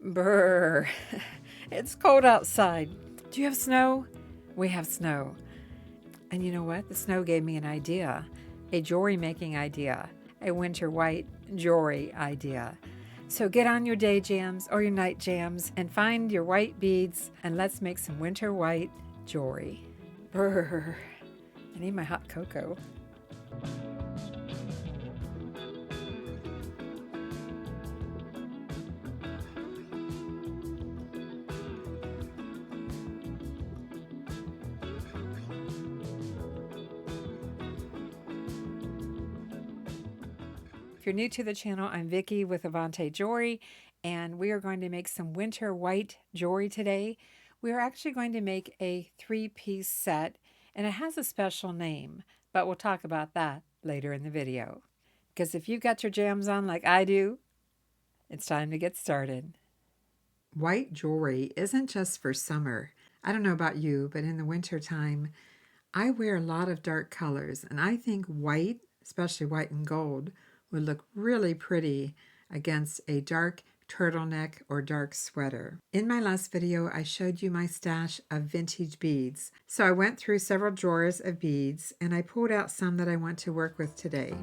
Brr. It's cold outside. Do you have snow? We have snow. And you know what? The snow gave me an idea, a jewelry making idea, a winter white jewelry idea. So get on your day jams or your night jams and find your white beads and let's make some winter white jewelry. Brr. I need my hot cocoa. If you're new to the channel, I'm Vicki with Avante Jewelry, and we are going to make some winter white jewelry today. We are actually going to make a 3-piece set, and it has a special name, but we'll talk about that later in the video. Because if you've got your jams on like I do, it's time to get started. White jewelry isn't just for summer. I don't know about you, but in the winter time, I wear a lot of dark colors, and I think white, especially white and gold, would look really pretty against a dark turtleneck or dark sweater. In my last video, I showed you my stash of vintage beads. So I went through several drawers of beads and I pulled out some that I want to work with today.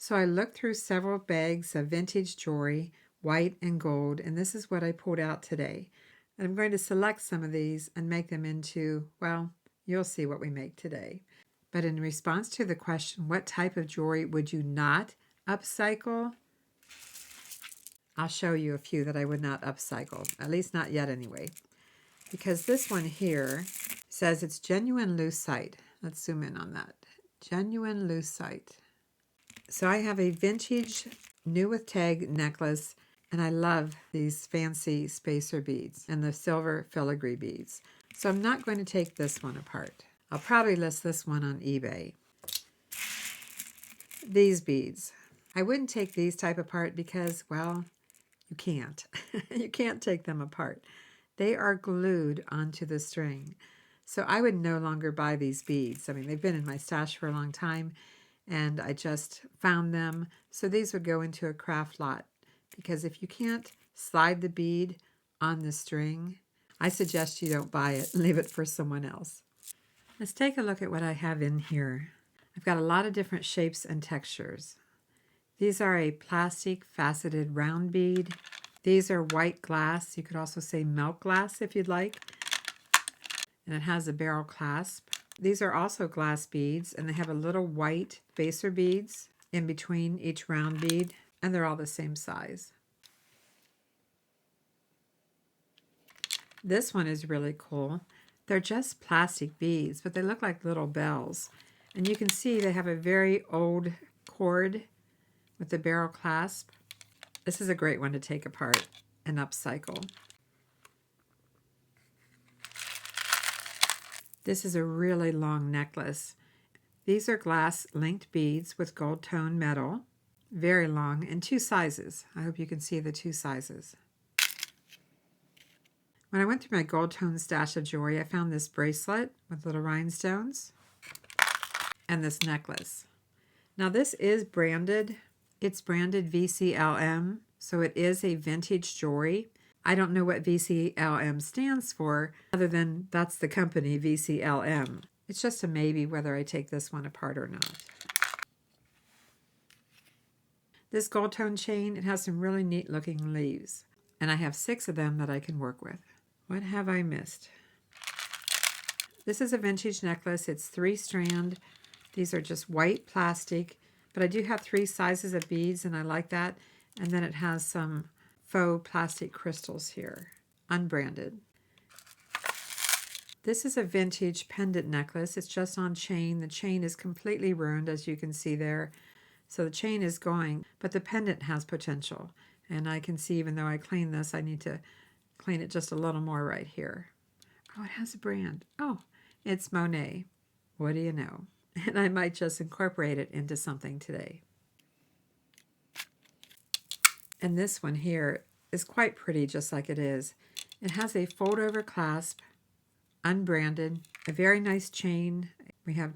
So I looked through several bags of vintage jewelry, white and gold, and this is what I pulled out today. And I'm going to select some of these and make them into, well, you'll see what we make today. But in response to the question, what type of jewelry would you not upcycle? I'll show you a few that I would not upcycle, at least not yet anyway. Because this one here says it's genuine lucite. Let's zoom in on that. Genuine lucite. So I have a vintage new with tag necklace, and I love these fancy spacer beads and the silver filigree beads. So I'm not going to take this one apart. I'll probably list this one on eBay. These beads. I wouldn't take these type apart because, well, you can't. You can't take them apart. They are glued onto the string. So I would no longer buy these beads. I mean, they've been in my stash for a long time, and I just found them. So these would go into a craft lot, because if you can't slide the bead on the string, I suggest you don't buy it and leave it for someone else. Let's take a look at what I have in here. I've got a lot of different shapes and textures. These are a plastic faceted round bead. These are white glass. You could also say milk glass if you'd like. And it has a barrel clasp. These are also glass beads, and they have a little white spacer beads in between each round bead, and they're all the same size. This one is really cool. They're just plastic beads, but they look like little bells. And you can see they have a very old cord with the barrel clasp. This is a great one to take apart and upcycle. This is a really long necklace. These are glass linked beads with gold tone metal. Very long, in 2 sizes. I hope you can see the 2 sizes. When I went through my gold tone stash of jewelry, I found this bracelet with little rhinestones and this necklace. Now this is branded. It's branded VCLM, so it is a vintage jewelry. I don't know what VCLM stands for, other than that's the company, VCLM. It's just a maybe whether I take this one apart or not. This gold tone chain, it has some really neat looking leaves, and I have 6 of them that I can work with. What have I missed? This is a vintage necklace. It's 3-strand. These are just white plastic, but I do have 3 sizes of beads, and I like that. And then it has some faux plastic crystals here, unbranded. This is a vintage pendant necklace. It's just on chain. The chain is completely ruined, as you can see there. So the chain is going, but the pendant has potential. And I can see, even though I clean this, I need to clean it just a little more right here. Oh, it has a brand. Oh, it's Monet. What do you know? And I might just incorporate it into something today. And this one here is quite pretty, just like it is. It has a fold-over clasp, unbranded, a very nice chain. We have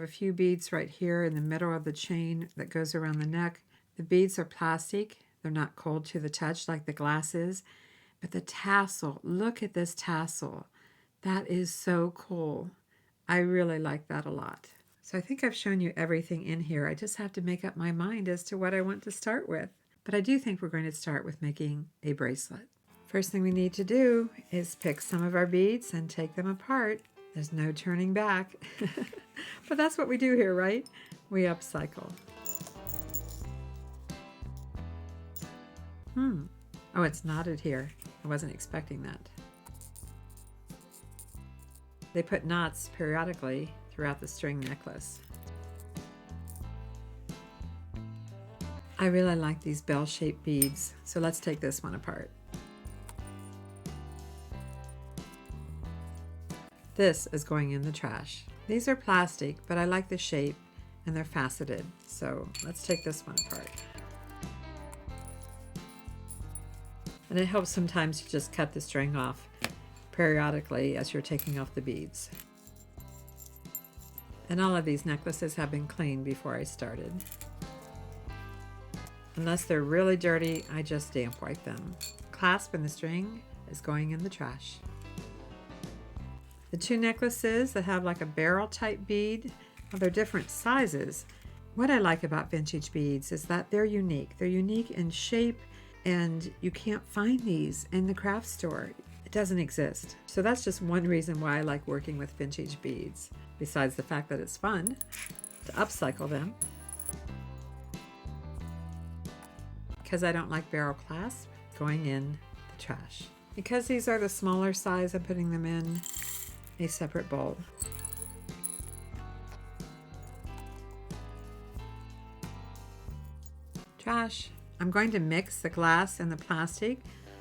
a few beads right here in the middle of the chain that goes around the neck. The beads are plastic. They're not cold to the touch like the glass is. But the tassel, look at this tassel. That is so cool. I really like that a lot. So I think I've shown you everything in here. I just have to make up my mind as to what I want to start with. But I do think we're going to start with making a bracelet. First thing we need to do is pick some of our beads and take them apart. There's no turning back. But that's what we do here, right? We upcycle. Oh, it's knotted here. I wasn't expecting that. They put knots periodically throughout the string necklace. I really like these bell-shaped beads, so let's take this one apart. This is going in the trash. These are plastic, but I like the shape and they're faceted, so let's take this one apart. And it helps sometimes to just cut the string off periodically as you're taking off the beads. And all of these necklaces have been cleaned before I started. Unless they're really dirty, I just damp wipe them. Clasp in the string is going in the trash. The two necklaces that have like a barrel type bead, well, they're different sizes. What I like about vintage beads is that they're unique. They're unique in shape, and you can't find these in the craft store. It doesn't exist. So that's just one reason why I like working with vintage beads, besides the fact that it's fun to upcycle them. Because I don't like barrel clasp, going in the trash. Because these are the smaller size, I'm putting them in a separate bowl. Trash. I'm going to mix the glass and the plastic.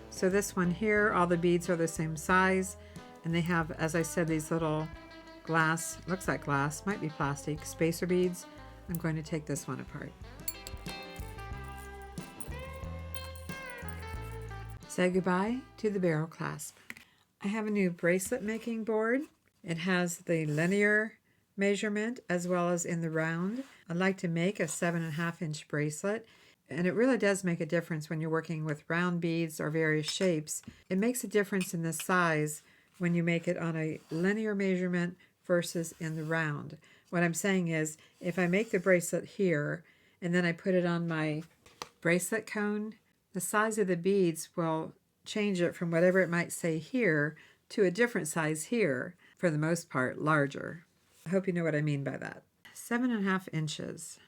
So this one here, all the beads are the same size, and they have, as I said, these little glass, looks like glass, might be plastic, spacer beads. I'm going to take this one apart. Say goodbye to the barrel clasp. I have a new bracelet making board. It has the linear measurement as well as in the round. I'd like to make a 7.5 inch bracelet, and it really does make a difference when you're working with round beads or various shapes. It makes a difference in the size when you make it on a linear measurement versus in the round. What I'm saying is, if I make the bracelet here and then I put it on my bracelet cone, the size of the beads will change it from whatever it might say here to a different size here, for the most part larger. I hope you know what I mean by that. 7.5 inches.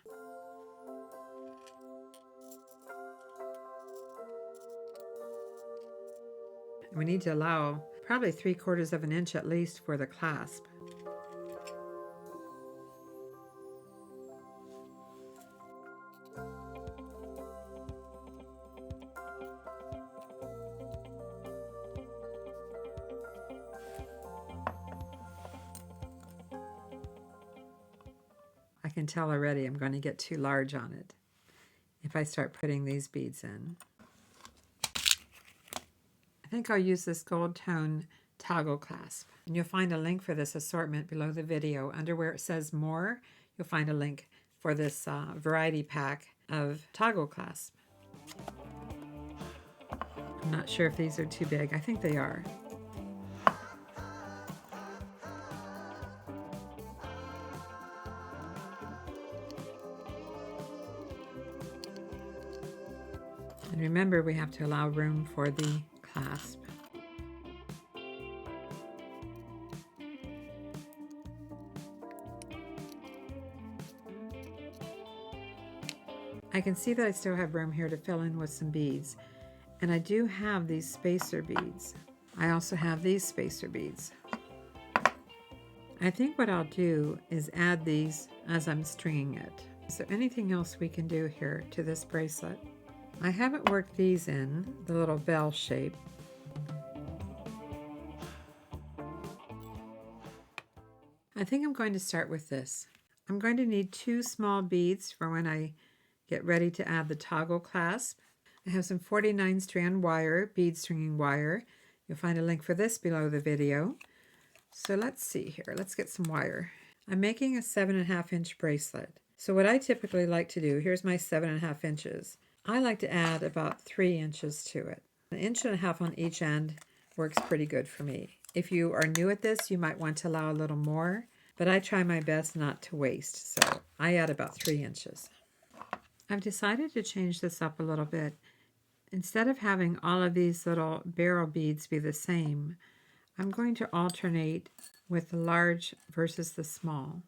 We need to allow probably 3/4 of an inch at least for the clasp. I can tell already I'm going to get too large on it if I start putting these beads in. I think I'll use this gold tone toggle clasp. And you'll find a link for this assortment below the video. Under where it says more, you'll find a link for this variety pack of toggle clasp. I'm not sure if these are too big. I think they are. And remember, we have to allow room for the clasp. I can see that I still have room here to fill in with some beads. And I do have these spacer beads. I also have these spacer beads. I think what I'll do is add these as I'm stringing it. Is there anything else we can do here to this bracelet? I haven't worked these in, the little bell shape. I think I'm going to start with this. I'm going to need 2 small beads for when I get ready to add the toggle clasp. I have some 49 strand wire, bead stringing wire. You'll find a link for this below the video. So let's see here, let's get some wire. I'm making a 7.5 inch bracelet. So what I typically like to do, here's my 7.5 inches. I like to add about 3 inches to it. 1.5 inches on each end works pretty good for me. If you are new at this, you might want to allow a little more, but I try my best not to waste, so I add about 3 inches. I've decided to change this up a little bit. Instead of having all of these little barrel beads be the same, I'm going to alternate with the large versus the small.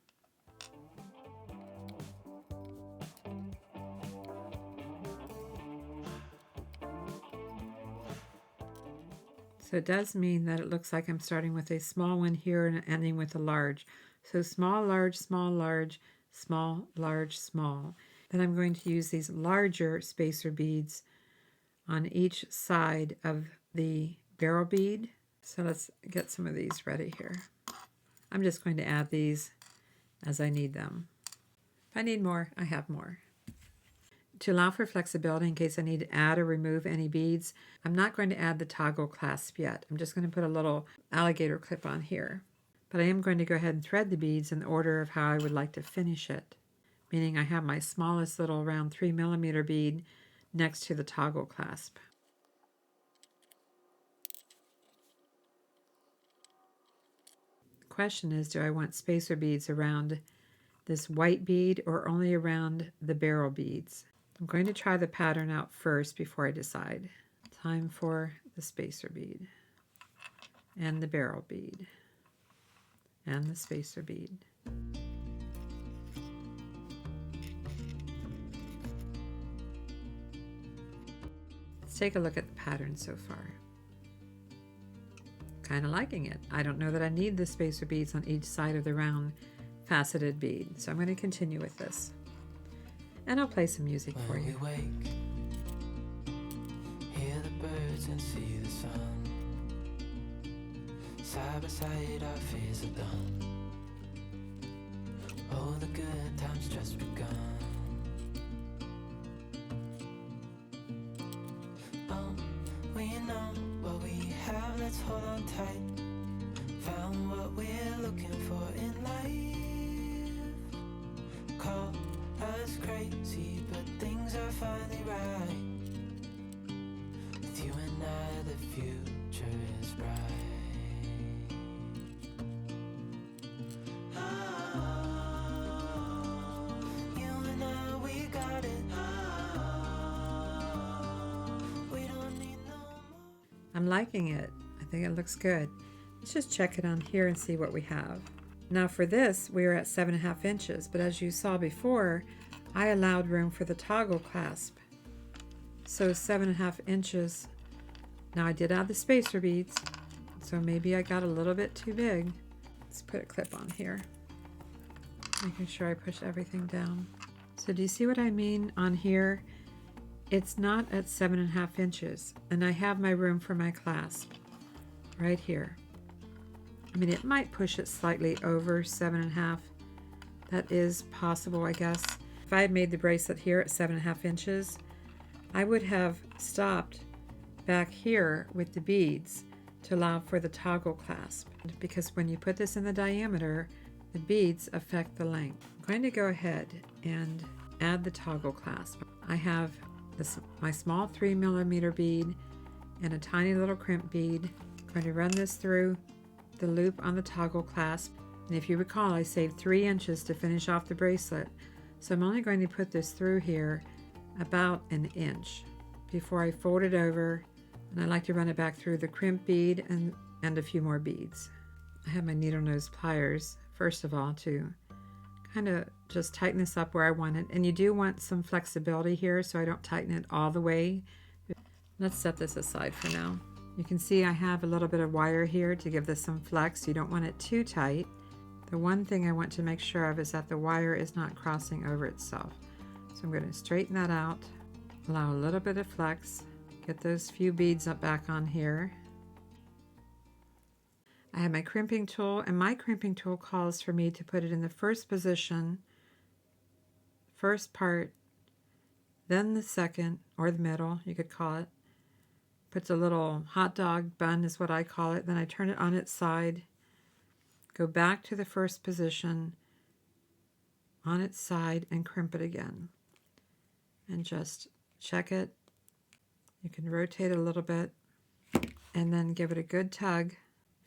So it does mean that it looks like I'm starting with a small one here and ending with a large. So small, large, small, large, small, large, small. Then I'm going to use these larger spacer beads on each side of the barrel bead. So let's get some of these ready here. I'm just going to add these as I need them. If I need more, I have more. To allow for flexibility in case I need to add or remove any beads, I'm not going to add the toggle clasp yet. I'm just going to put a little alligator clip on here. But I am going to go ahead and thread the beads in the order of how I would like to finish it. Meaning I have my smallest little round 3mm bead next to the toggle clasp. The question is, do I want spacer beads around this white bead or only around the barrel beads? I'm going to try the pattern out first before I decide. Time for the spacer bead and the barrel bead and the spacer bead. Let's take a look at the pattern so far. Kind of liking it. I don't know that I need the spacer beads on each side of the round faceted bead, so I'm going to continue with this. And I'll play some music for you. When we wake, hear the birds and see the sun. Side by side our fears are done. Oh, the good times just begun. We know what we have, let's hold on tight. Found what we're looking for in life. Call us crazy, but things are finally right. With you and I, the future is bright. You and I, we got it. We don't need no more. I'm liking it. I think it looks good. Let's just check it on here and see what we have. Now for this, we are at 7.5 inches, but as you saw before, I allowed room for the toggle clasp. So 7.5 inches. Now I did add the spacer beads, so maybe I got a little bit too big. Let's put a clip on here, making sure I push everything down. So do you see what I mean on here? It's not at 7.5 inches, and I have my room for my clasp right here. I mean, it might push it slightly over 7.5. That is possible, I guess. If I had made the bracelet here at 7.5 inches, I would have stopped back here with the beads to allow for the toggle clasp. Because when you put this in the diameter, the beads affect the length. I'm going to go ahead and add the toggle clasp. I have my small 3mm bead and a tiny little crimp bead. I'm going to run this through the loop on the toggle clasp, and if you recall, I saved 3 inches to finish off the bracelet, so I'm only going to put this through here about 1 inch before I fold it over, and I like to run it back through the crimp bead and a few more beads. I have my needle nose pliers first of all to kind of just tighten this up where I want it, and you do want some flexibility here so I don't tighten it all the way. Let's set this aside for now. You can see I have a little bit of wire here to give this some flex. You don't want it too tight. The one thing I want to make sure of is that the wire is not crossing over itself. So I'm going to straighten that out, allow a little bit of flex, get those few beads up back on here. I have my crimping tool, and my crimping tool calls for me to put it in the first position, first part, then the second, or the middle, you could call it. Puts a little hot dog bun is what I call it. Then I turn it on its side, go back to the first position, on its side, and crimp it again. And just check it. You can rotate it a little bit, and then give it a good tug.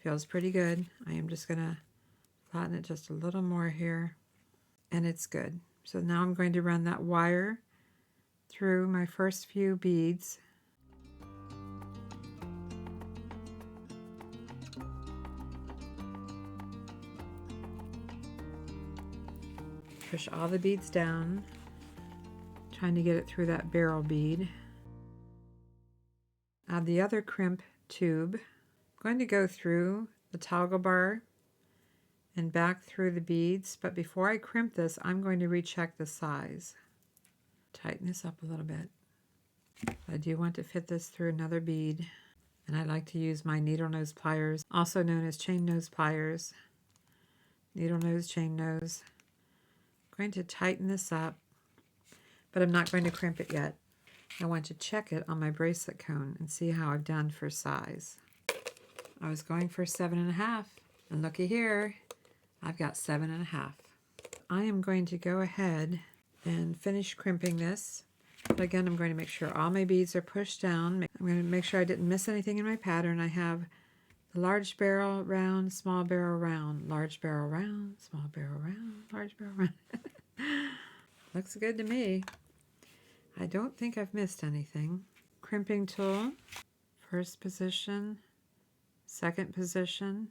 Feels pretty good. I am just going to flatten it just a little more here, and it's good. So now I'm going to run that wire through my first few beads. Push all the beads down, trying to get it through that barrel bead. Add the other crimp tube. I'm going to go through the toggle bar and back through the beads, but before I crimp this, I'm going to recheck the size. Tighten this up a little bit. I do want to fit this through another bead, and I like to use my needle nose pliers, also known as chain nose pliers. Needle nose, chain nose. I'm going to tighten this up, but I'm not going to crimp it yet. I want to check it on my bracelet cone and see how I've done for size. I was going for 7.5, and looky here, I've got 7.5. I am going to go ahead and finish crimping this. But again, I'm going to make sure all my beads are pushed down. I'm going to make sure I didn't miss anything in my pattern. I have the large barrel round, small barrel round, large barrel round, small barrel round, large barrel round. Looks good to me. I don't think I've missed anything. Crimping tool, first position, second position,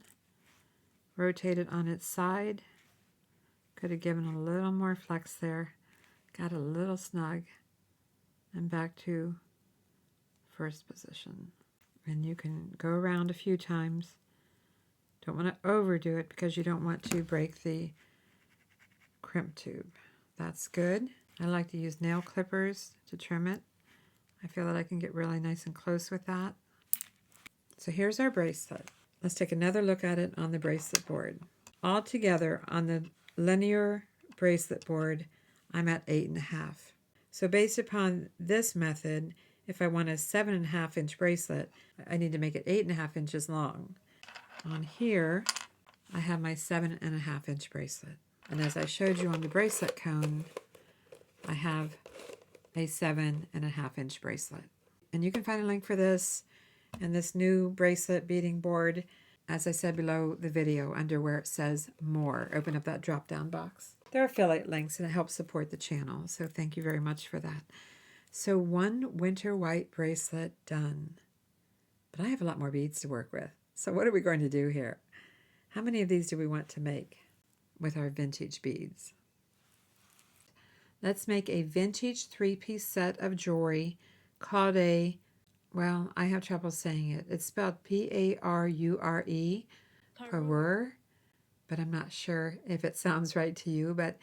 rotate it on its side. Could have given a little more flex there. Got a little snug. And back to first position. And you can go around a few times. Don't want to overdo it because you don't want to break the crimp tube. That's good. I like to use nail clippers to trim it. I feel that I can get really nice and close with that. So here's our bracelet. Let's take another look at it on the bracelet board. All together on the linear bracelet board, I'm at 8.5. So based upon this method, if I want a 7.5 inch bracelet, I need to make it 8.5 inches long. On here, I have my 7.5 inch bracelet. And as I showed you on the bracelet cone, I have a 7.5 inch bracelet. And you can find a link for this and this new bracelet beading board, as I said below the video, under where it says more. Open up that drop down box. There are affiliate links and it helps support the channel, so thank you very much for that. So one winter white bracelet done. But I have a lot more beads to work with. So what are we going to do here? How many of these do we want to make with our vintage beads? Let's make a vintage 3-piece set of jewelry called a, well, I have trouble saying it. It's spelled P-A-R-U-R-E, parure. But I'm not sure if it sounds right to you, but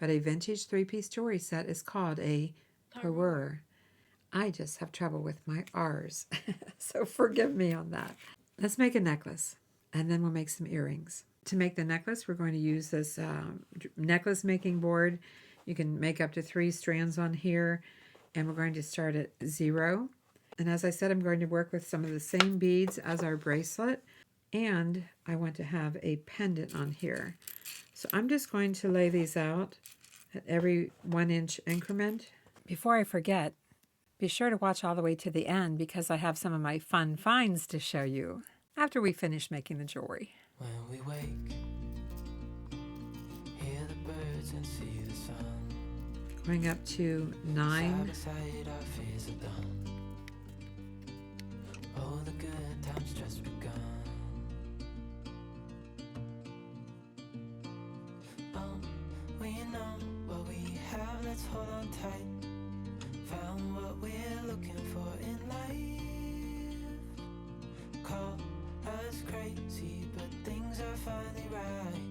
a vintage 3-piece jewelry set is called a parure. I just have trouble with my R's, so forgive me on that. Let's make a necklace, and then we'll make some earrings. To make the necklace, we're going to use this necklace making board. You can make up to 3 strands on here, and we're going to start at 0. And as I said, I'm going to work with some of the same beads as our bracelet. And I want to have a pendant on here. So I'm just going to lay these out at every 1 inch increment. Before I forget, be sure to watch all the way to the end because I have some of my fun finds to show you after we finish making the jewelry. When we wake, hear the birds and see the sun. Going up to 9. Side by side, our fears are done. Oh, the good times just begun. We know what we have, let's hold on tight. Found what we're looking for in life. Call us crazy, but things are finally right.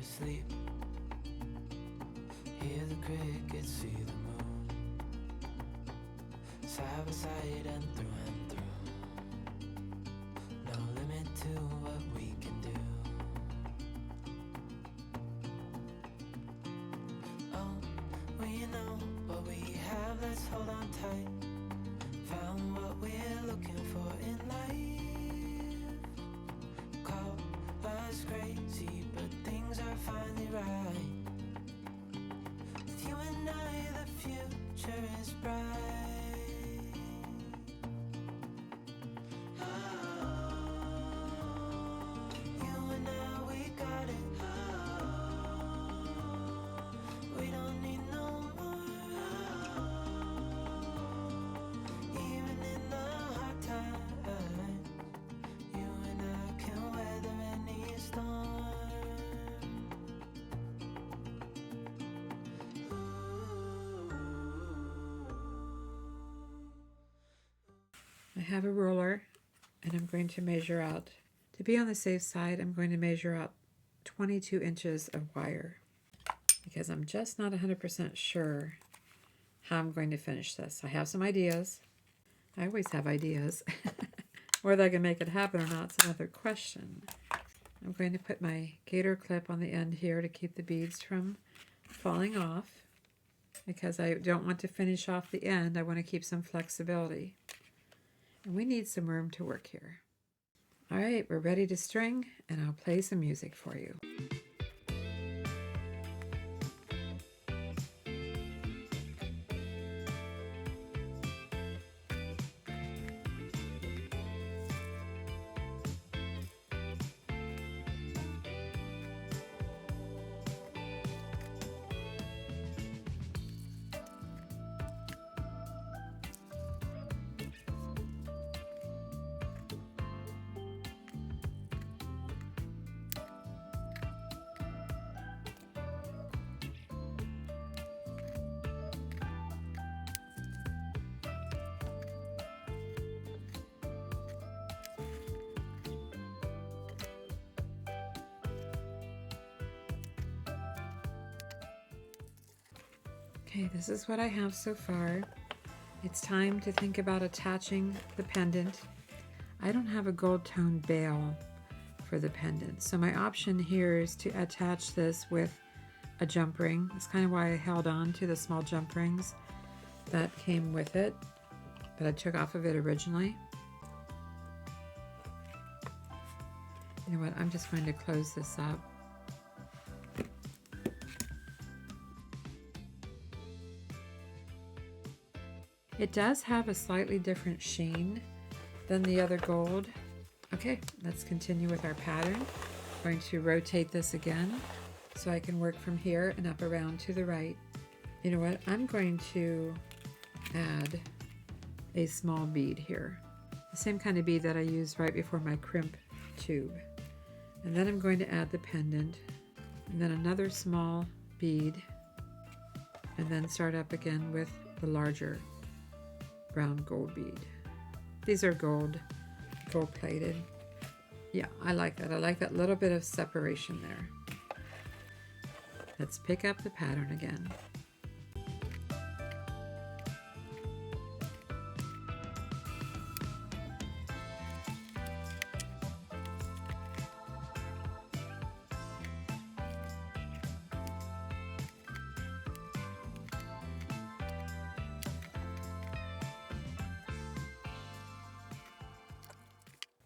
asleep. Hear the crickets, see the moon, side by side and through. No limit to what we can do. Oh, we know what we have, let's hold on tight. Found what we're looking for in life. Call us crazy, but things are finally right. With you and I, the future is bright. You and I, we got it. We don't need no more. Even in the hard times, you and I can weather any storm. I have a ruler and I'm going to measure out. To be on the safe side, I'm going to measure out 22 inches of wire because I'm just not 100% sure how I'm going to finish this. I have some ideas. I always have ideas. Whether I can make it happen or not is another question. I'm going to put my gator clip on the end here to keep the beads from falling off because I don't want to finish off the end. I want to keep some flexibility. And we need some room to work here. All right, we're ready to string, and I'll play some music for you. Okay, this is what I have so far. It's time to think about attaching the pendant. I don't have a gold tone bail for the pendant, so my option here is to attach this with a jump ring. That's kind of why I held on to the small jump rings that came with it, that I took off of it originally. You know what, I'm just going to close this up. It does have a slightly different sheen than the other gold. Okay, let's continue with our pattern. I'm going to rotate this again so I can work from here and up around to the right. You know what, I'm going to add a small bead here. The same kind of bead that I used right before my crimp tube. And then I'm going to add the pendant, and then another small bead, and then start up again with the larger brown gold bead. These are gold plated. Yeah, I like that. I like that little bit of separation there. Let's pick up the pattern again.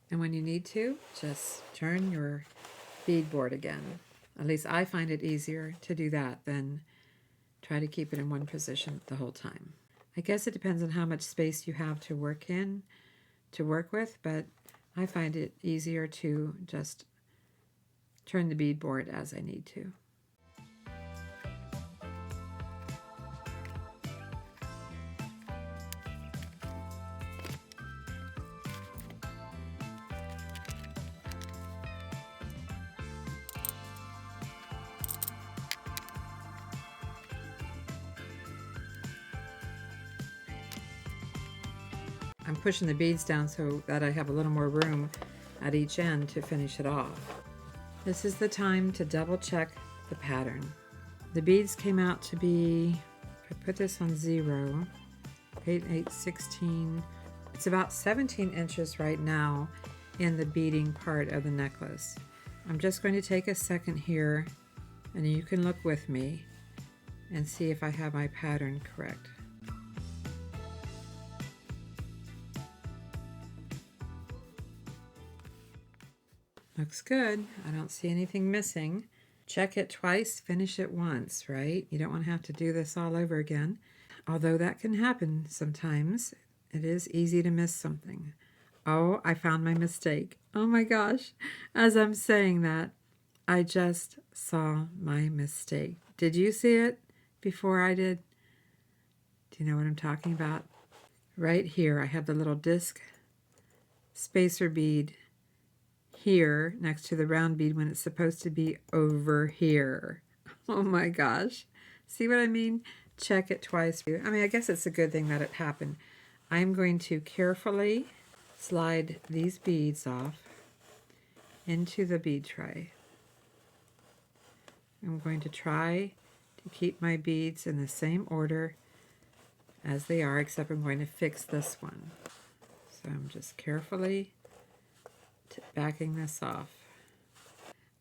And when you need to, just turn your beadboard again. At least I find it easier to do that than try to keep it in one position the whole time. I guess it depends on how much space you have to work with, but I find it easier to just turn the beadboard as I need to. I'm pushing the beads down so that I have a little more room at each end to finish it off. This is the time to double check the pattern. The beads came out to be, if I put this on 0, 8, 8, 16, it's about 17 inches right now in the beading part of the necklace. I'm just going to take a second here, and you can look with me and see if I have my pattern correct. Looks good. I don't see anything missing. Check it twice, finish it once, right? You don't want to have to do this all over again. Although that can happen sometimes. It is easy to miss something. Oh, I found my mistake. Oh my gosh. As I'm saying that, I just saw my mistake. Did you see it before I did? Do you know what I'm talking about? Right here, I have the little disc spacer bead here next to the round bead when it's supposed to be over here. Oh my gosh. See what I mean? Check it twice. I mean, I guess it's a good thing that it happened. I'm going to carefully slide these beads off into the bead tray. I'm going to try to keep my beads in the same order as they are, except I'm going to fix this one. So I'm just carefully backing this off.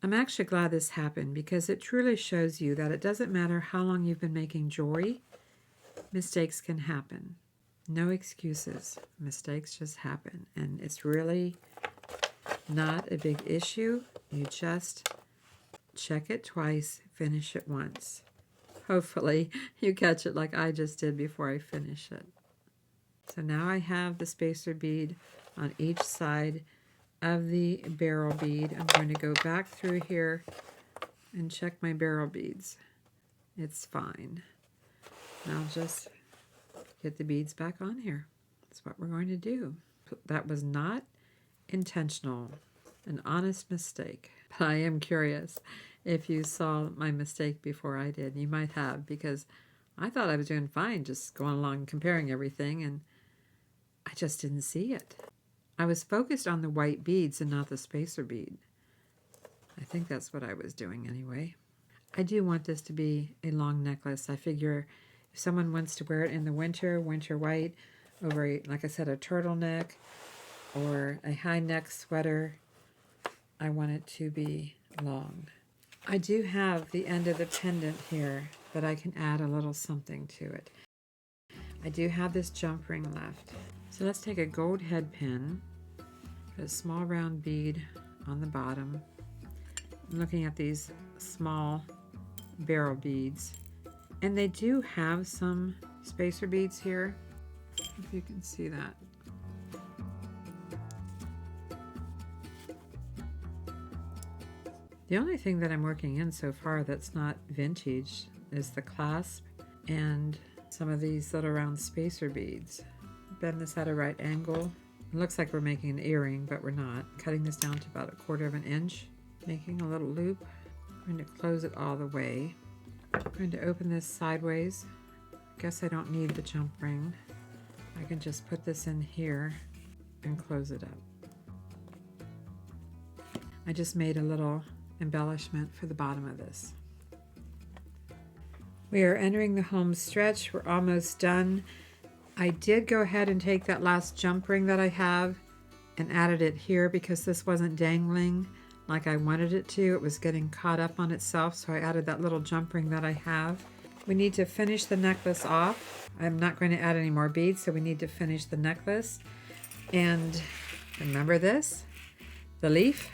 I'm actually glad this happened because it truly shows you that it doesn't matter how long you've been making jewelry, mistakes can happen. No excuses. Mistakes just happen. And it's really not a big issue. You just check it twice, finish it once. Hopefully you catch it like I just did before I finish it. So now I have the spacer bead on each side of the barrel bead. I'm going to go back through here and check my barrel beads. It's fine. Now just get the beads back on here. That's what we're going to do. That was not intentional, an honest mistake. But I am curious if you saw my mistake before I did. You might have, because I thought I was doing fine just going along comparing everything, and I just didn't see it. I was focused on the white beads and not the spacer bead. I think that's what I was doing anyway. I do want this to be a long necklace. I figure if someone wants to wear it in the winter white, over, like I said, a turtleneck or a high neck sweater, I want it to be long. I do have the end of the pendant here, but I can add a little something to it. I do have this jump ring left. So let's take a gold head pin, put a small round bead on the bottom. I'm looking at these small barrel beads, and they do have some spacer beads here, if you can see that. The only thing that I'm working in so far that's not vintage is the clasp and some of these little round spacer beads. Bend this at a right angle. It looks like we're making an earring, but we're not. Cutting this down to about 1/4 inch, making a little loop. I'm going to close it all the way. I'm going to open this sideways. I guess I don't need the jump ring. I can just put this in here and close it up. I just made a little embellishment for the bottom of this. We are entering the home stretch. We're almost done. I did go ahead and take that last jump ring that I have and added it here because this wasn't dangling like I wanted it to. It was getting caught up on itself, so I added that little jump ring that I have. We need to finish the necklace off. I'm not going to add any more beads, so we need to finish the necklace. And remember this? The leaf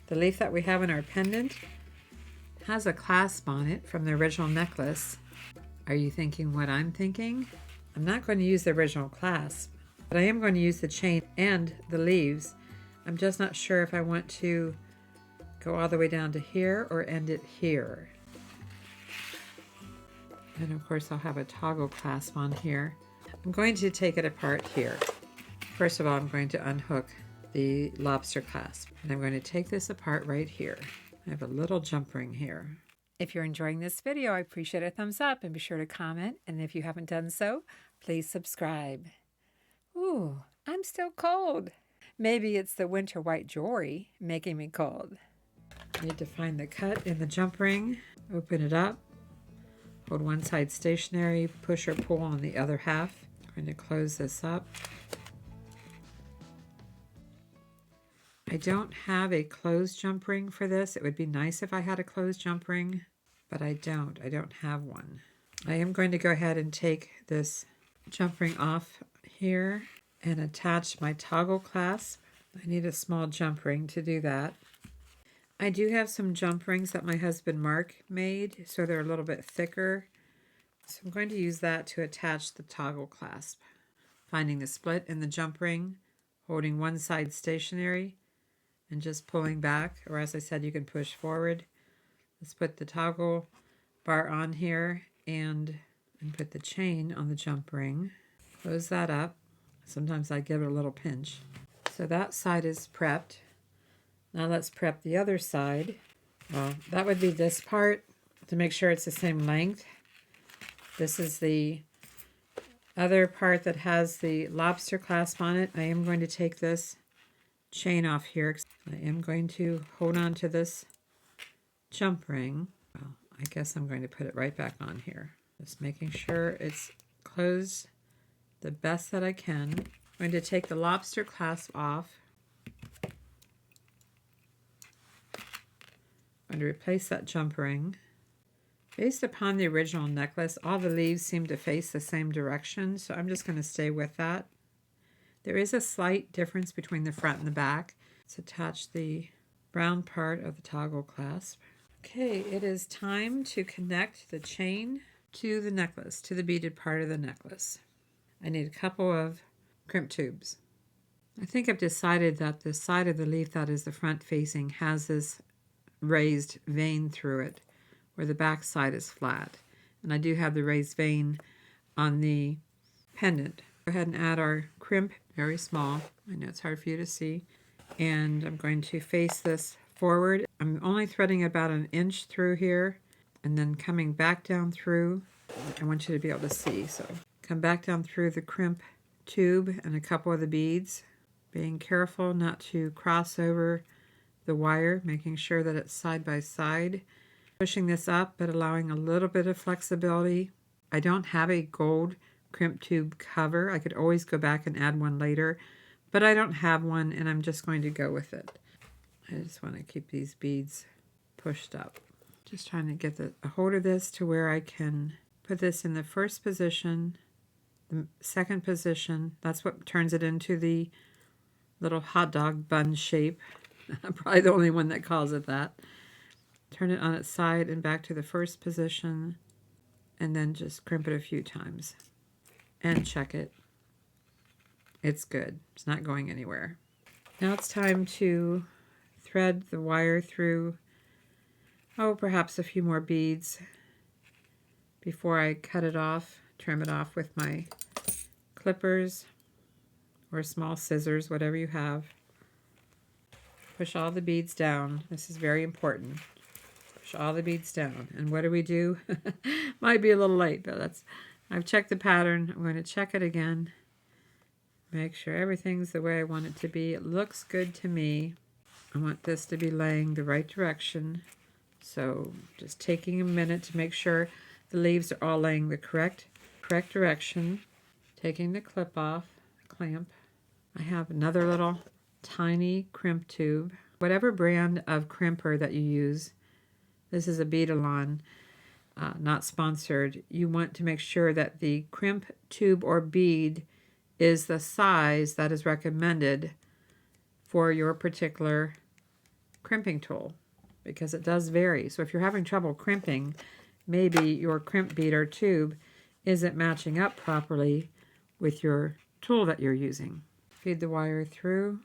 that we have in our pendant has a clasp on it from the original necklace. Are you thinking what I'm thinking? I'm not going to use the original clasp, but I am going to use the chain and the leaves. I'm just not sure if I want to go all the way down to here or end it here. And of course I'll have a toggle clasp on here. I'm going to take it apart here. First of all, I'm going to unhook the lobster clasp, and I'm going to take this apart right here. I have a little jump ring here. If you're enjoying this video, I appreciate a thumbs up, and be sure to comment, and if you haven't done so, please subscribe. Ooh, I'm still cold. Maybe it's the winter white jewelry making me cold. Need to find the cut in the jump ring, open it up, hold one side stationary, push or pull on the other half. I'm going to close this up. I don't have a closed jump ring for this. It would be nice if I had a closed jump ring, but I don't. I don't have one. I am going to go ahead and take this jump ring off here and attach my toggle clasp. I need a small jump ring to do that. I do have some jump rings that my husband Mark made, so they're a little bit thicker. So I'm going to use that to attach the toggle clasp. Finding the split in the jump ring, holding one side stationary, and just pulling back, or as I said, you can push forward. Let's put the toggle bar on here and put the chain on the jump ring. Close that up. Sometimes I give it a little pinch. So that side is prepped. Now let's prep the other side. Well, that would be this part to make sure it's the same length. This is the other part that has the lobster clasp on it. I am going to take this chain off here. I am going to hold on to this jump ring. Well, I guess I'm going to put it right back on here. Just making sure it's closed the best that I can. I'm going to take the lobster clasp off. I'm going to replace that jump ring. Based upon the original necklace, all the leaves seem to face the same direction, so I'm just going to stay with that. There is a slight difference between the front and the back. Let's attach the brown part of the toggle clasp. Okay, it is time to connect the chain to the necklace, to the beaded part of the necklace. I need a couple of crimp tubes. I think I've decided that the side of the leaf that is the front facing has this raised vein through it, where the back side is flat. And I do have the raised vein on the pendant. Go ahead and add our crimp, very small. I know it's hard for you to see. And I'm going to face this forward. I'm only threading about an inch through here and then coming back down through. I want you to be able to see. So come back down through the crimp tube and a couple of the beads, being careful not to cross over the wire, making sure that it's side by side. Pushing this up, but allowing a little bit of flexibility. I don't have a gold crimp tube cover. I could always go back and add one later, but I don't have one, and I'm just going to go with it. I just want to keep these beads pushed up. Just trying to get a hold of this to where I can put this in the first position, the second position. That's what turns it into the little hot dog bun shape. I'm probably the only one that calls it that. Turn it on its side and back to the first position, and then just crimp it a few times and check it. It's good. It's not going anywhere. Now it's time to thread the wire through, perhaps a few more beads before I cut it off, trim it off with my clippers or small scissors, whatever you have. Push all the beads down. This is very important. Push all the beads down. And what do we do? Might be a little late, but I've checked the pattern. I'm going to check it again. Make sure everything's the way I want it to be. It looks good to me. I want this to be laying the right direction. So just taking a minute to make sure the leaves are all laying the correct direction. Taking the clip off, the clamp. I have another little tiny crimp tube. Whatever brand of crimper that you use, this is a Beadalon, not sponsored. You want to make sure that the crimp tube or bead is the size that is recommended for your particular crimping tool, because it does vary. So if you're having trouble crimping, maybe your crimp bead or tube isn't matching up properly with your tool that you're using. Feed the wire through.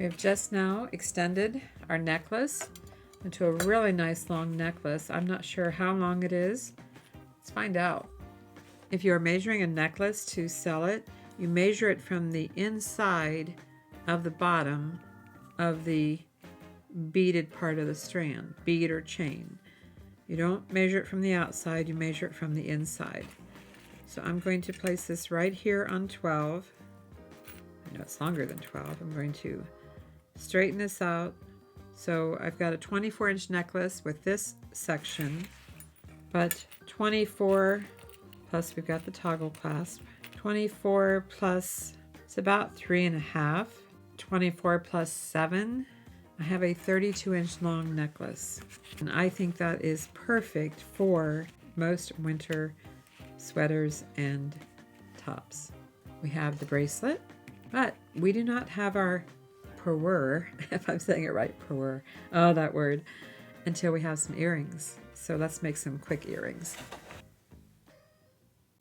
We have just now extended our necklace into a really nice long necklace. I'm not sure how long it is. Let's find out. If you are measuring a necklace to sell it, you measure it from the inside of the bottom of the beaded part of the strand, bead or chain. You don't measure it from the outside, you measure it from the inside. So I'm going to place this right here on 12. I know it's longer than 12. I'm going to straighten this out. So I've got a 24-inch necklace with this section, but 24 plus we've got the toggle clasp. 24 plus, it's about 3.5. 24 plus 7. I have a 32-inch long necklace, and I think that is perfect for most winter sweaters and tops. We have the bracelet, but we do not have our perwer, if I'm saying it right, perwer, oh that word, until we have some earrings. So let's make some quick earrings.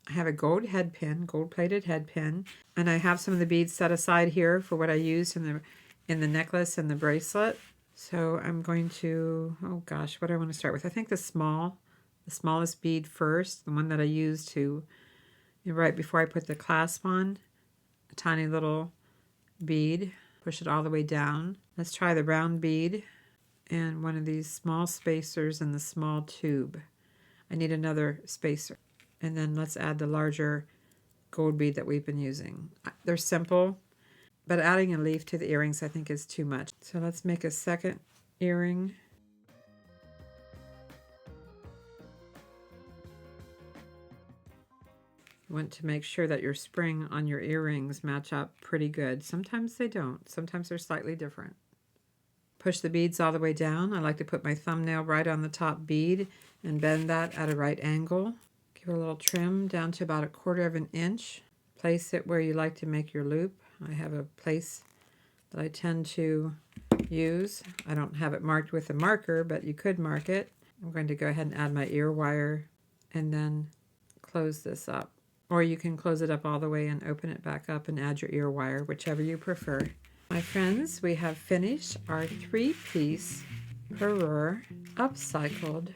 I have a gold head pin, gold-plated head pin, and I have some of the beads set aside here for what I used in the necklace and the bracelet. So I'm going to, oh gosh, what do I want to start with? I think the smallest bead first, the one that I used to, right before I put the clasp on, a tiny little bead, push it all the way down. Let's try the round bead and one of these small spacers in the small tube. I need another spacer. And then let's add the larger gold bead that we've been using. They're simple, but adding a leaf to the earrings I think is too much. So let's make a second earring. You want to make sure that your spring on your earrings match up pretty good. Sometimes they don't. Sometimes they're slightly different. Push the beads all the way down. I like to put my thumbnail right on the top bead and bend that at a right angle. Give it a little trim down to about 1/4 inch. Place it where you like to make your loop. I have a place that I tend to use. I don't have it marked with a marker, but you could mark it. I'm going to go ahead and add my ear wire and then close this up. Or you can close it up all the way and open it back up and add your ear wire, whichever you prefer. My friends, we have finished our 3-piece perwer upcycled.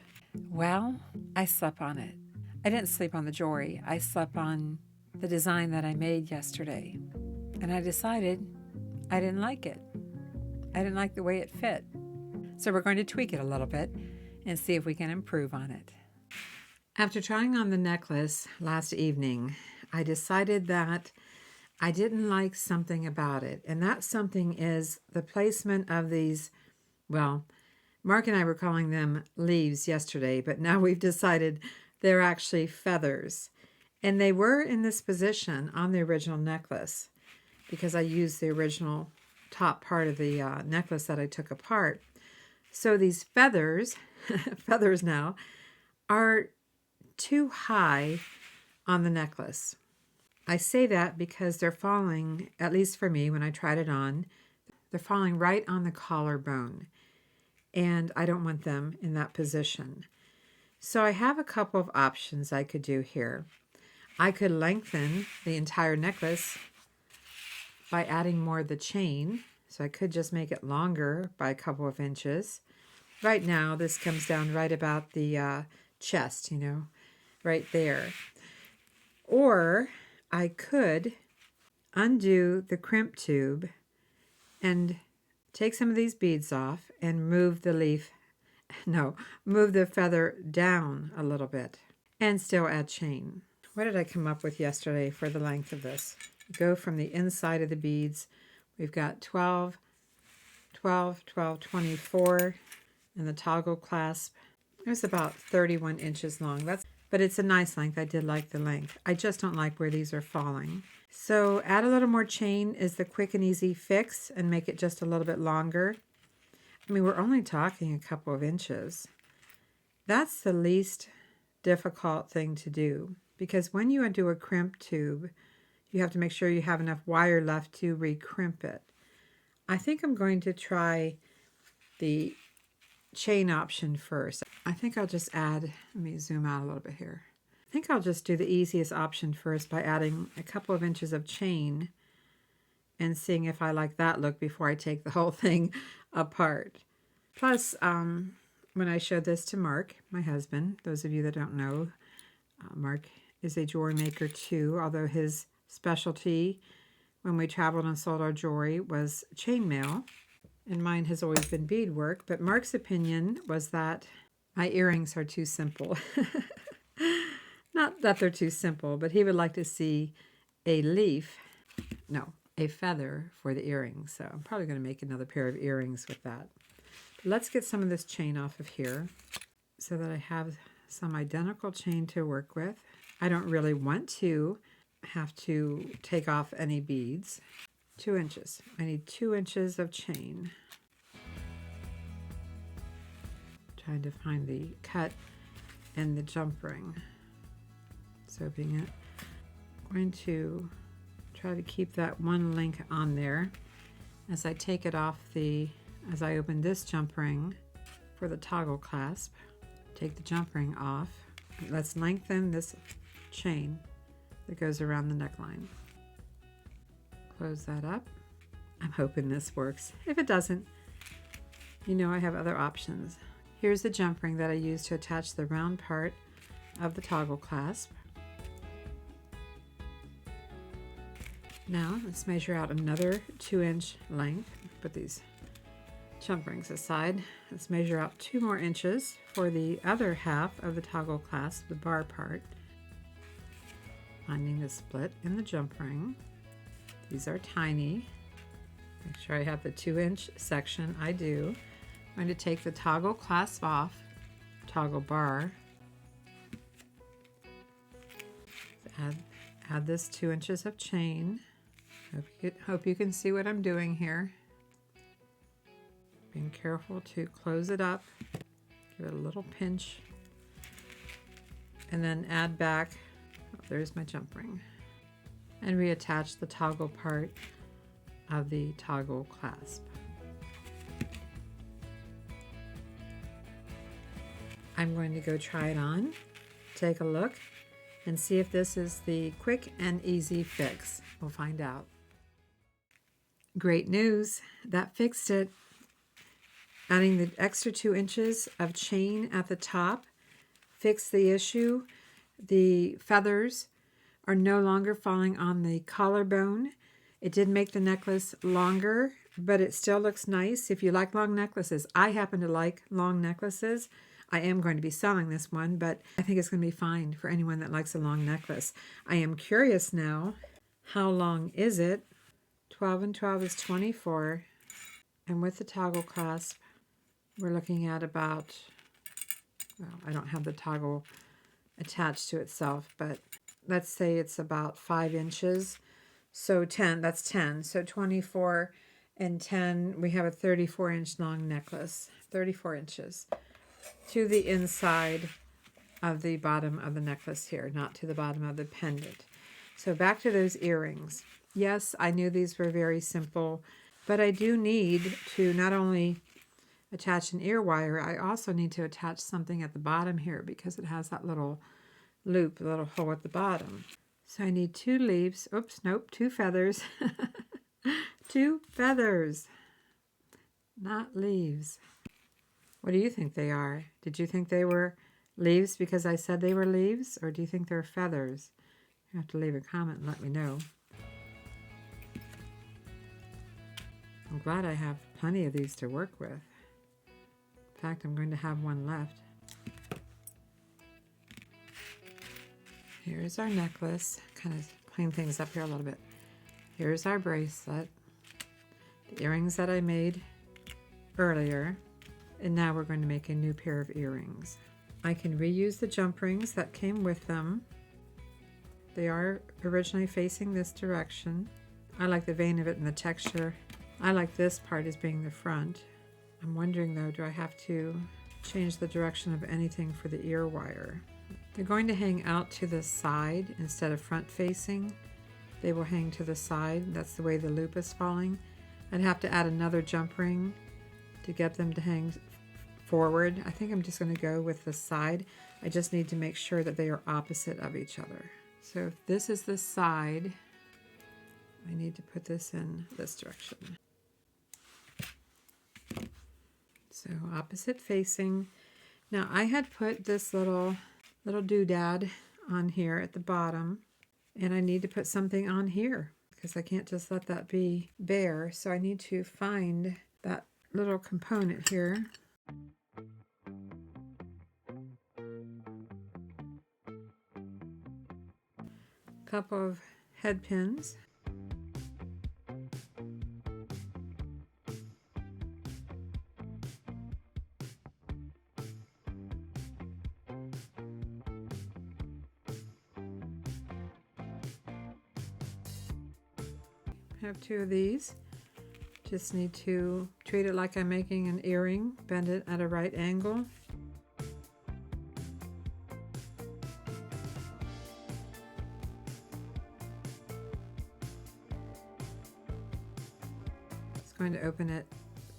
Well, I slept on it. I didn't sleep on the jewelry. I slept on the design that I made yesterday. And I decided I didn't like it. I didn't like the way it fit. So we're going to tweak it a little bit and see if we can improve on it. After trying on the necklace last evening, I decided that I didn't like something about it. And that something is the placement of these, well, Mark and I were calling them leaves yesterday, but now we've decided they're actually feathers. And they were in this position on the original necklace because I used the original top part of the necklace that I took apart. So these feathers, feathers now, are too high on the necklace. I say that because they're falling, at least for me when I tried it on, they're falling right on the collarbone. And I don't want them in that position. So I have a couple of options I could do here. I could lengthen the entire necklace by adding more of the chain. So I could just make it longer by a couple of inches. Right now, this comes down right about the chest, you know, right there. Or I could undo the crimp tube and take some of these beads off and move the leaf, move the feather down a little bit and still add chain. What did I come up with yesterday for the length of this? Go from the inside of the beads. We've got 12, 12, 12, 24, and the toggle clasp. It was about 31 inches long. But it's a nice length. I did like the length. I just don't like where these are falling. So add a little more chain is the quick and easy fix and make it just a little bit longer. I mean, we're only talking a couple of inches. That's the least difficult thing to do because when you undo a crimp tube, you have to make sure you have enough wire left to recrimp it. I think I'm going to try the chain option first. I think I'll just add, let me zoom out a little bit here. I think I'll just do the easiest option first by adding a couple of inches of chain and seeing if I like that look before I take the whole thing apart. Plus, when I showed this to Mark, my husband, those of you that don't know, Mark is a jewelry maker too, although his specialty when we traveled and sold our jewelry was chainmail, and mine has always been beadwork. But Mark's opinion was that my earrings are too simple. Not that they're too simple, but he would like to see a leaf, no, a feather for the earrings. So I'm probably going to make another pair of earrings with that. Let's get some of this chain off of here so that I have some identical chain to work with. I don't really want to have to take off any beads. 2 inches. I need 2 inches of chain. Trying to find the cut and the jump ring. Soaping it. I'm going to try to keep that one link on there as I take it off as I open this jump ring for the toggle clasp. Take the jump ring off. Let's lengthen this chain that goes around the neckline. Close that up. I'm hoping this works. If it doesn't, you know I have other options. Here's the jump ring that I use to attach the round part of the toggle clasp. Now let's measure out another 2-inch length. Put these jump rings aside. Let's measure out 2 more inches for the other half of the toggle clasp, the bar part. Finding the split in the jump ring. These are tiny. Make sure I have the 2-inch section. I do. I'm going to take the toggle clasp off, toggle bar. Add this 2 inches of chain. Hope you can see what I'm doing here. Being careful to close it up. Give it a little pinch. And then add back, oh, there's my jump ring. And reattach the toggle part of the toggle clasp. I'm going to go try it on, take a look, and see if this is the quick and easy fix. We'll find out. Great news, that fixed it. Adding the extra 2 inches of chain at the top fixed the issue. The feathers are no longer falling on the collarbone. It did make the necklace longer, but it still looks nice. If you like long necklaces, I happen to like long necklaces. I am going to be selling this one, but I think it's going to be fine for anyone that likes a long necklace. I am curious now, how long is it? 12 and 12 is 24. And with the toggle clasp, we're looking at about, well, I don't have the toggle attached to itself, but let's say it's about 5 inches. So 10, that's 10. So 24 and 10, we have a 34-inch long necklace, 34 inches to the inside of the bottom of the necklace here, not to the bottom of the pendant. So back to those earrings. Yes, I knew these were very simple, but I do need to not only attach an ear wire, I also need to attach something at the bottom here because it has that little loop, a little hole at the bottom. So I need 2 leaves. Oops, nope, 2 feathers. 2 feathers, not leaves. What do you think they are? Did you think they were leaves because I said they were leaves, or do you think they're feathers? You have to leave a comment and let me know. I'm glad I have plenty of these to work with. In fact, I'm going to have one left. Here's our necklace. Kind of clean things up here a little bit. Here's our bracelet. The earrings that I made earlier. And now we're going to make a new pair of earrings. I can reuse the jump rings that came with them. They are originally facing this direction. I like the vein of it and the texture. I like this part as being the front. I'm wondering though, do I have to change the direction of anything for the ear wire? They're going to hang out to the side instead of front facing. They will hang to the side. That's the way the loop is falling. I'd have to add another jump ring to get them to hang forward. I think I'm just going to go with the side. I just need to make sure that they are opposite of each other. So if this is the side, I need to put this in this direction. So opposite facing. Now I had put this little doodad on here at the bottom, and I need to put something on here because I can't just let that be bare. So I need to find that little component here. Couple of head pins. I have two of these. Just need to treat it like I'm making an earring, bend it at a right angle. It's going to open it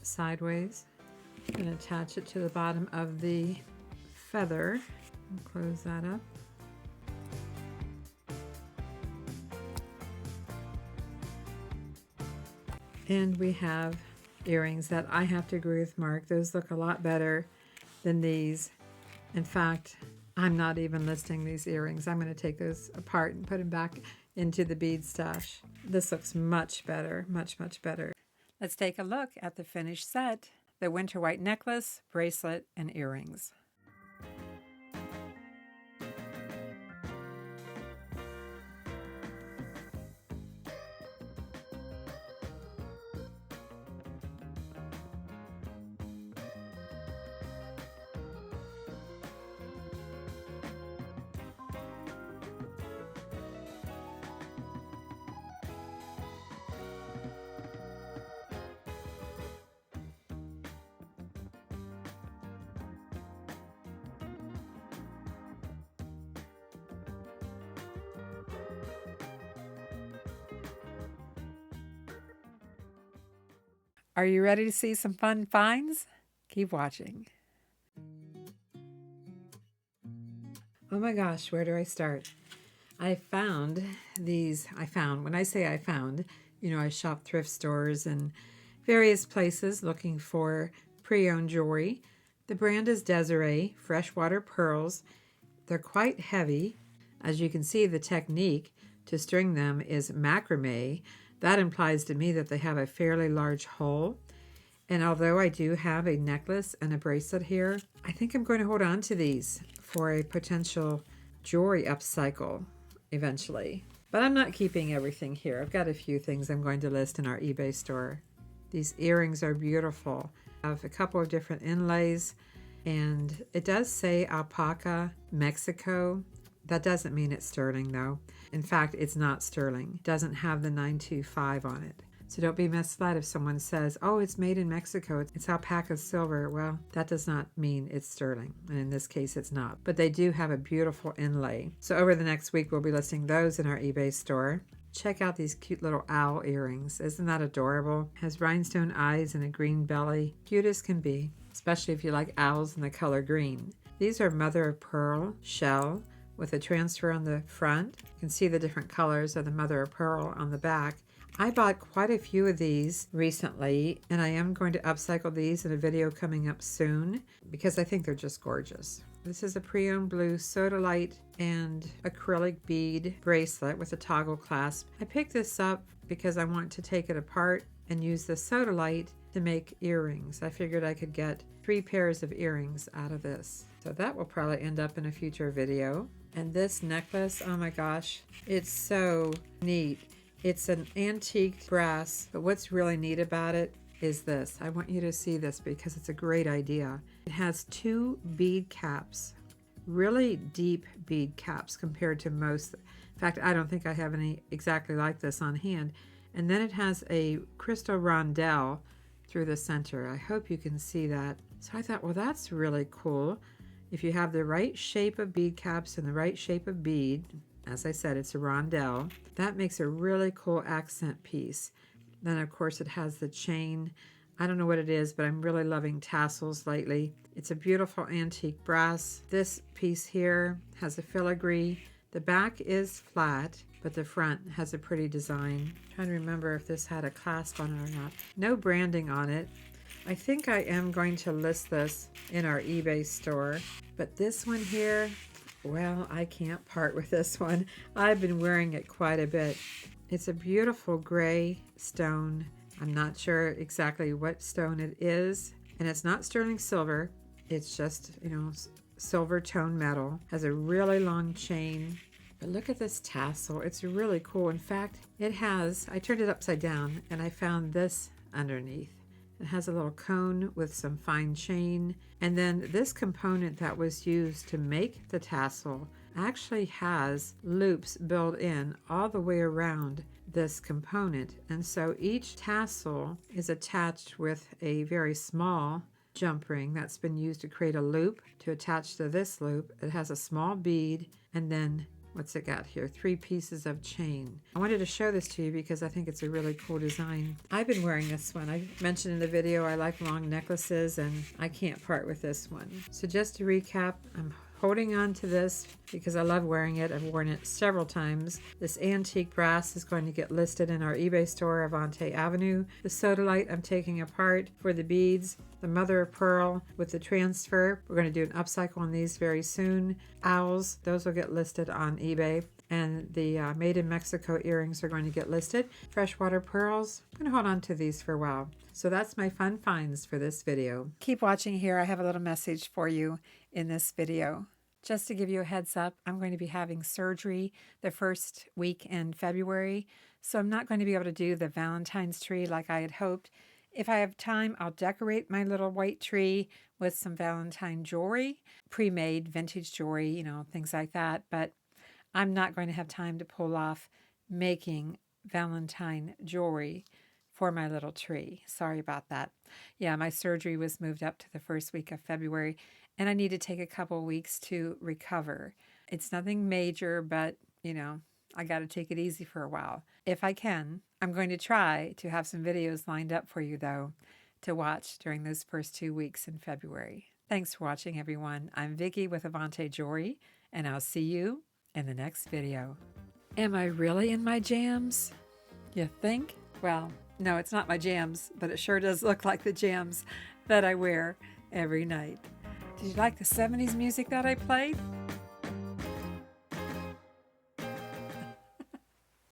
sideways and attach it to the bottom of the feather and close that up. And we have earrings that I have to agree with Mark. Those look a lot better than these. In fact, I'm not even listing these earrings. I'm going to take those apart and put them back into the bead stash. This looks much better, much, much better. Let's take a look at the finished set. The winter white necklace, bracelet, and earrings. Are you ready to see some fun finds? Keep watching. Oh my gosh, where do I start? I found these, when I say I found, you know, I shop thrift stores and various places looking for pre-owned jewelry. The brand is Desiree Freshwater Pearls. They're quite heavy. As you can see, the technique to string them is macrame. That implies to me that they have a fairly large hole. And although I do have a necklace and a bracelet here, I think I'm going to hold on to these for a potential jewelry upcycle eventually. But I'm not keeping everything here. I've got a few things I'm going to list in our eBay store. These earrings are beautiful. I have a couple of different inlays, and it does say Alpaca, Mexico. That doesn't mean it's sterling though. In fact, it's not sterling. It doesn't have the 925 on it. So don't be misled if someone says, oh, it's made in Mexico, it's alpaca silver. Well, that does not mean it's sterling. And in this case, it's not. But they do have a beautiful inlay. So over the next week, we'll be listing those in our eBay store. Check out these cute little owl earrings. Isn't that adorable? Has rhinestone eyes and a green belly. Cute as can be, especially if you like owls in the color green. These are mother of pearl shell with a transfer on the front. You can see the different colors of the mother of pearl on the back. I bought quite a few of these recently, and I am going to upcycle these in a video coming up soon because I think they're just gorgeous. This is a pre-owned blue sodalite and acrylic bead bracelet with a toggle clasp. I picked this up because I want to take it apart and use the sodalite to make earrings. I figured I could get 3 pairs of earrings out of this. So that will probably end up in a future video. And this necklace, oh my gosh, it's so neat. It's an antique brass, but what's really neat about it is this. I want you to see this because it's a great idea. It has 2 bead caps, really deep bead caps compared to most. In fact, I don't think I have any exactly like this on hand. And then it has a crystal rondelle through the center. I hope you can see that. So I thought, well, that's really cool. If you have the right shape of bead caps and the right shape of bead, as I said, it's a rondelle. That makes a really cool accent piece. Then, of course, it has the chain. I don't know what it is, but I'm really loving tassels lately. It's a beautiful antique brass. This piece here has a filigree. The back is flat, but the front has a pretty design. I'm trying to remember if this had a clasp on it or not. No branding on it. I think I am going to list this in our eBay store, but this one here, well, I can't part with this one. I've been wearing it quite a bit. It's a beautiful gray stone. I'm not sure exactly what stone it is, and it's not sterling silver. It's just, silver tone metal. Has a really long chain. But look at this tassel. It's really cool. In fact, I turned it upside down and I found this underneath. It has a little cone with some fine chain. And then this component that was used to make the tassel actually has loops built in all the way around this component. And so each tassel is attached with a very small jump ring that's been used to create a loop to attach to this loop. It has a small bead, and then what's it got here? 3 pieces of chain. I wanted to show this to you because I think it's a really cool design. I've been wearing this one. I mentioned in the video I like long necklaces, and I can't part with this one. So just to recap, I'm holding on to this because I love wearing it. I've worn it several times. This antique brass is going to get listed in our eBay store, Avante Avenue. The sodalite I'm taking apart for the beads. The mother of pearl with the transfer. We're going to do an upcycle on these very soon. Owls, those will get listed on eBay. And the made in Mexico earrings are going to get listed. Freshwater pearls, I'm going to hold on to these for a while. So that's my fun finds for this video. Keep watching here. I have a little message for you in this video. Just to give you a heads up, I'm going to be having surgery the first week in February. So I'm not going to be able to do the Valentine's tree like I had hoped. If I have time, I'll decorate my little white tree with some Valentine jewelry, pre-made vintage jewelry, things like that. But I'm not going to have time to pull off making Valentine jewelry for my little tree. Sorry about that. Yeah, my surgery was moved up to the first week of February, and I need to take a couple weeks to recover. It's nothing major, but, I got to take it easy for a while. If I can, I'm going to try to have some videos lined up for you, though, to watch during those first 2 weeks in February. Thanks for watching, everyone. I'm Vicki with Avante Jewelry, and I'll see you in the next video. Am I really in my jams? You think? Well, no, it's not my jams, but it sure does look like the jams that I wear every night. Did you like the 70s music that I played?